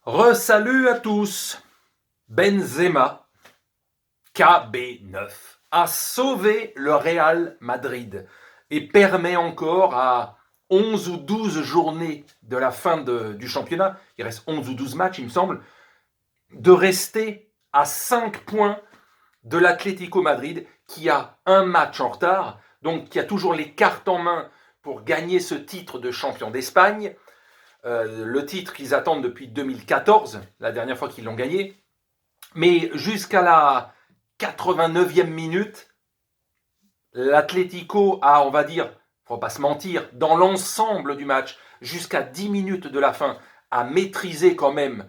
Re-salut à tous. Benzema, KB9, a sauvé le Real Madrid et permet encore à 11 ou 12 journées de la fin du championnat, il reste 11 ou 12 matchs il me semble, de rester à 5 points de l'Atlético Madrid qui a un match en retard, donc qui a toujours les cartes en main pour gagner ce titre de champion d'Espagne. Le titre qu'ils attendent depuis 2014, la dernière fois qu'ils l'ont gagné. Mais jusqu'à la 89e minute, l'Atlético a, on va dire, faut pas se mentir, dans l'ensemble du match, jusqu'à 10 minutes de la fin, a maîtrisé quand même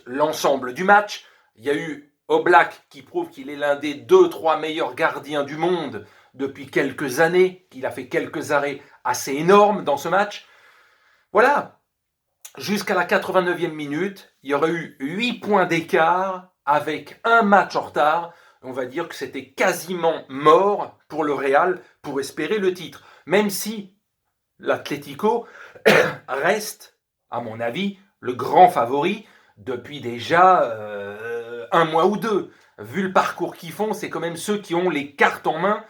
l'ensemble du match. Il y a eu Oblak qui prouve qu'il est l'un des 2-3 meilleurs gardiens du monde depuis quelques années, qu'il a fait quelques arrêts assez énormes dans ce match. Voilà, jusqu'à la 89e minute, il y aurait eu 8 points d'écart avec un match en retard. On va dire que c'était quasiment mort pour le Real pour espérer le titre. Même si l'Atlético reste, à mon avis, le grand favori depuis déjà un mois ou deux. Vu le parcours qu'ils font, c'est quand même ceux qui ont les cartes en main.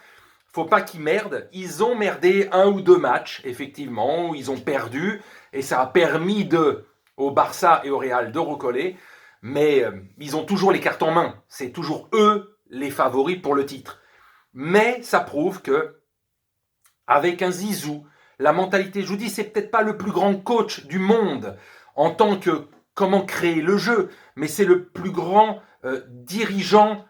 Faut pas qu'ils merdent. Ils ont merdé un ou deux matchs, effectivement, où ils ont perdu. Et ça a permis au Barça et au Real de recoller. Mais ils ont toujours les cartes en main. C'est toujours eux les favoris pour le titre. Mais ça prouve que, avec un Zizou, la mentalité, je vous dis, c'est peut-être pas le plus grand coach du monde en tant que comment créer le jeu, mais c'est le plus grand dirigeant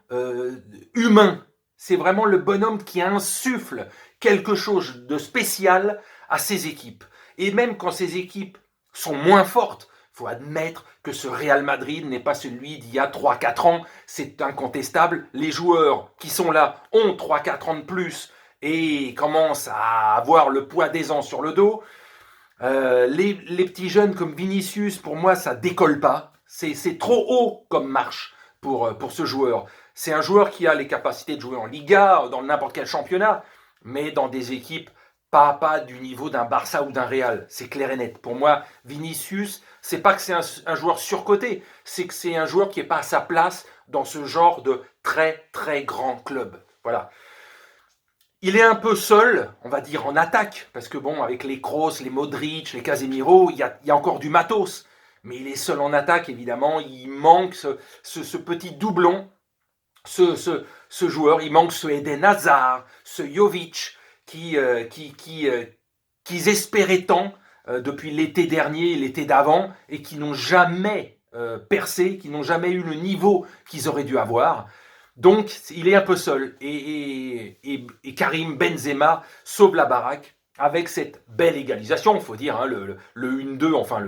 humain. C'est vraiment le bonhomme qui insuffle quelque chose de spécial à ses équipes. Et même quand ces équipes sont moins fortes, il faut admettre que ce Real Madrid n'est pas celui d'il y a 3-4 ans, c'est incontestable. Les joueurs qui sont là ont 3-4 ans de plus et commencent à avoir le poids des ans sur le dos. Les petits jeunes comme Vinicius, pour moi, ça décolle pas. C'est trop haut comme marche pour ce joueur. C'est un joueur qui a les capacités de jouer en Liga, dans n'importe quel championnat, mais dans des équipes pas du niveau d'un Barça ou d'un Real. C'est clair et net. Pour moi, Vinicius, c'est pas que c'est un joueur surcoté, c'est que c'est un joueur qui n'est pas à sa place dans ce genre de très très grand club. Voilà. Il est un peu seul, on va dire, en attaque, parce que bon, avec les Kroos, les Modric, les Casemiro, il y a encore du matos. Mais il est seul en attaque, évidemment. Il manque ce petit doublon, ce joueur. Il manque ce Eden Hazard, ce Jovic, qu'ils espéraient tant depuis l'été dernier, l'été d'avant, et qui n'ont jamais percé, qui n'ont jamais eu le niveau qu'ils auraient dû avoir. Donc, il est un peu seul. Et Karim Benzema sauve la baraque avec cette belle égalisation, il faut dire, hein, le 1-2, enfin,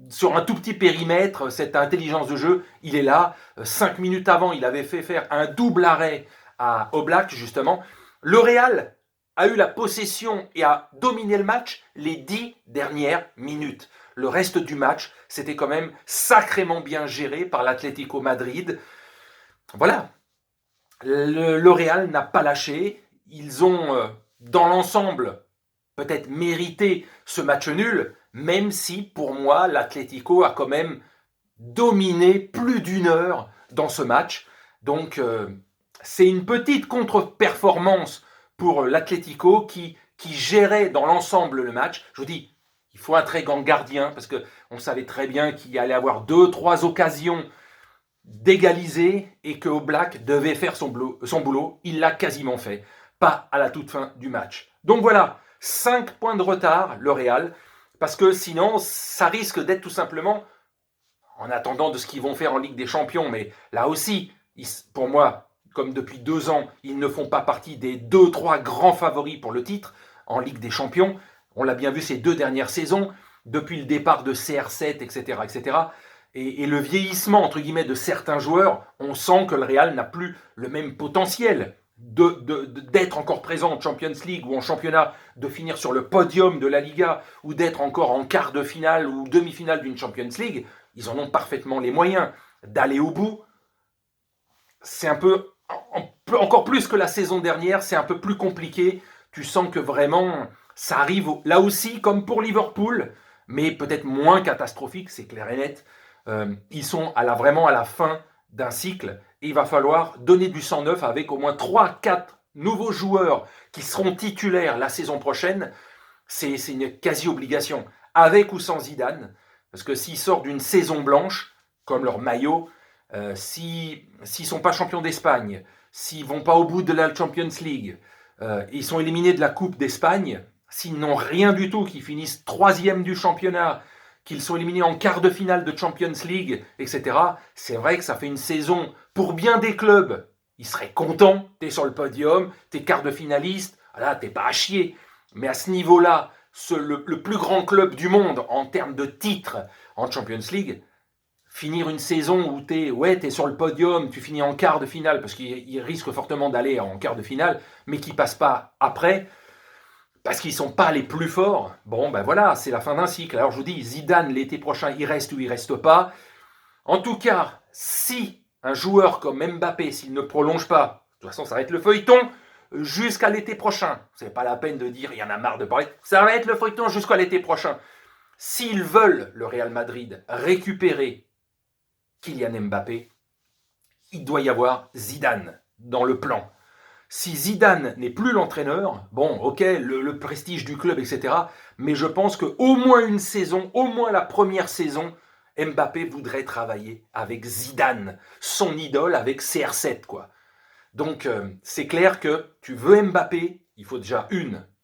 sur un tout petit périmètre, cette intelligence de jeu, il est là. 5 minutes avant, il avait fait faire un double arrêt à Oblak, justement. Le Real a eu la possession et a dominé le match les 10 dernières minutes. Le reste du match, c'était quand même sacrément bien géré par l'Atlético Madrid. Voilà, le Real n'a pas lâché. Ils ont, dans l'ensemble, peut-être mérité ce match nul, même si, pour moi, l'Atlético a quand même dominé plus d'une heure dans ce match. Donc, c'est une petite contre-performance pour l'Atlético qui gérait dans l'ensemble le match. Je vous dis, il faut un très grand gardien parce qu'on savait très bien qu'il allait avoir 2-3 occasions d'égaliser et que Oblak devait faire son boulot. Il l'a quasiment fait, pas à la toute fin du match. Donc voilà, 5 points de retard, le Real, parce que sinon, ça risque d'être tout simplement, en attendant de ce qu'ils vont faire en Ligue des Champions, mais là aussi, pour moi, comme depuis 2 ans, ils ne font pas partie des 2-3 grands favoris pour le titre en Ligue des Champions. On l'a bien vu ces 2 dernières saisons, depuis le départ de CR7, etc., etc., et le vieillissement, entre guillemets, de certains joueurs, on sent que le Real n'a plus le même potentiel d'être encore présent en Champions League ou en championnat, de finir sur le podium de la Liga ou d'être encore en quart de finale ou demi-finale d'une Champions League. Ils en ont parfaitement les moyens d'aller au bout. C'est encore plus que la saison dernière, c'est un peu plus compliqué. Tu sens que vraiment, ça arrive là aussi, comme pour Liverpool, mais peut-être moins catastrophique, c'est clair et net. Ils sont vraiment à la fin d'un cycle et il va falloir donner du sang neuf avec au moins 3-4 nouveaux joueurs qui seront titulaires la saison prochaine. C'est une quasi-obligation, avec ou sans Zidane, parce que s'ils sortent d'une saison blanche, comme leur maillot, s'ils ne sont pas champions d'Espagne, s'ils ne vont pas au bout de la Champions League, ils sont éliminés de la Coupe d'Espagne, s'ils n'ont rien du tout, qu'ils finissent 3e du championnat, qu'ils sont éliminés en quart de finale de Champions League, etc., c'est vrai que ça fait une saison, pour bien des clubs, ils seraient contents, t'es sur le podium, t'es quart de finaliste, là, t'es pas à chier. Mais à ce niveau-là, le plus grand club du monde en termes de titres en Champions League, finir une saison où t'es sur le podium, tu finis en quart de finale, parce qu'il risque fortement d'aller en quart de finale, mais qui ne passent pas après, parce qu'ils ne sont pas les plus forts, bon ben voilà, c'est la fin d'un cycle. Alors je vous dis, Zidane l'été prochain, il reste ou il reste pas. En tout cas, si un joueur comme Mbappé, s'il ne prolonge pas, de toute façon ça va être le feuilleton, jusqu'à l'été prochain. C'est pas la peine de dire, il y en a marre de parler. Ça va être le feuilleton jusqu'à l'été prochain. S'ils veulent, le Real Madrid, récupérer Kylian Mbappé, il doit y avoir Zidane dans le plan. Si Zidane n'est plus l'entraîneur, bon, ok, le prestige du club, etc. Mais je pense qu'au moins une saison, au moins la première saison, Mbappé voudrait travailler avec Zidane, son idole, avec CR7, quoi. Donc, c'est clair que tu veux Mbappé, il faut déjà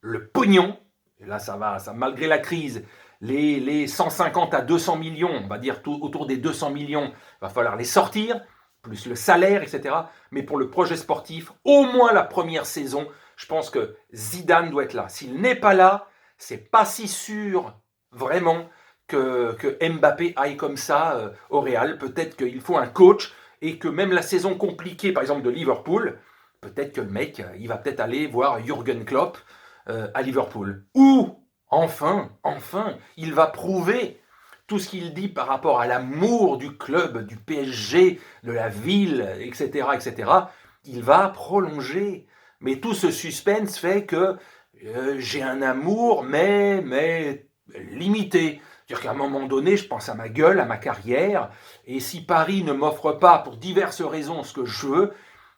le pognon. Et là, ça malgré la crise, les 150 à 200 millions, on va dire autour des 200 millions, il va falloir les sortir, plus le salaire, etc. Mais pour le projet sportif, au moins la première saison, je pense que Zidane doit être là. S'il n'est pas là, c'est pas si sûr vraiment que Mbappé aille comme ça au Real. Peut-être qu'il faut un coach et que même la saison compliquée, par exemple, de Liverpool, peut-être que le mec, il va peut-être aller voir Jürgen Klopp à Liverpool. Ou, enfin, il va prouver tout ce qu'il dit par rapport à l'amour du club, du PSG, de la ville, etc., etc., il va prolonger. Mais tout ce suspense fait que j'ai un amour, mais limité. C'est-à-dire qu'à un moment donné, je pense à ma gueule, à ma carrière, et si Paris ne m'offre pas, pour diverses raisons, ce que je veux,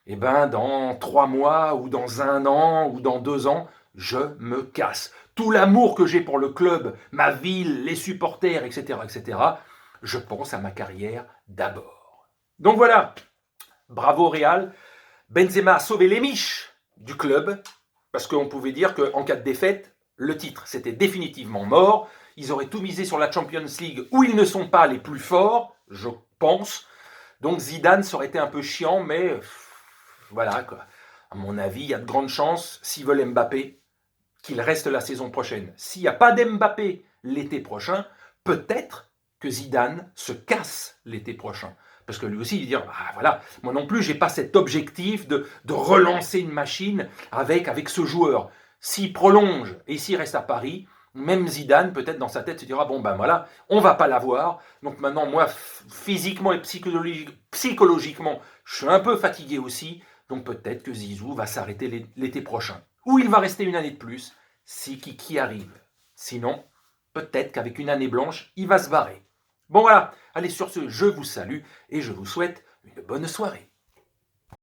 eh ben, dans 3 mois, ou dans 1 an, ou dans 2 ans, je me casse. Tout l'amour que j'ai pour le club, ma ville, les supporters, etc., etc., je pense à ma carrière d'abord. Donc voilà, bravo Real. Benzema a sauvé les miches du club, parce qu'on pouvait dire qu'en cas de défaite, le titre, c'était définitivement mort. Ils auraient tout misé sur la Champions League, où ils ne sont pas les plus forts, je pense. Donc Zidane, ça aurait été un peu chiant, mais voilà, quoi. À mon avis, il y a de grandes chances, s'ils veulent Mbappé, qu'il reste la saison prochaine. S'il n'y a pas d'Mbappé l'été prochain, peut-être que Zidane se casse l'été prochain. Parce que lui aussi, il dit, ah, voilà, moi non plus, je n'ai pas cet objectif de relancer une machine avec ce joueur. S'il prolonge et s'il reste à Paris, même Zidane, peut-être dans sa tête, se dira, bon ben voilà, on va pas l'avoir. Donc maintenant, moi, physiquement et psychologiquement, je suis un peu fatigué aussi. Donc peut-être que Zizou va s'arrêter l'été prochain. Ou il va rester une année de plus, si Kiki arrive. Sinon, peut-être qu'avec une année blanche, il va se barrer. Bon voilà, allez sur ce, je vous salue et je vous souhaite une bonne soirée.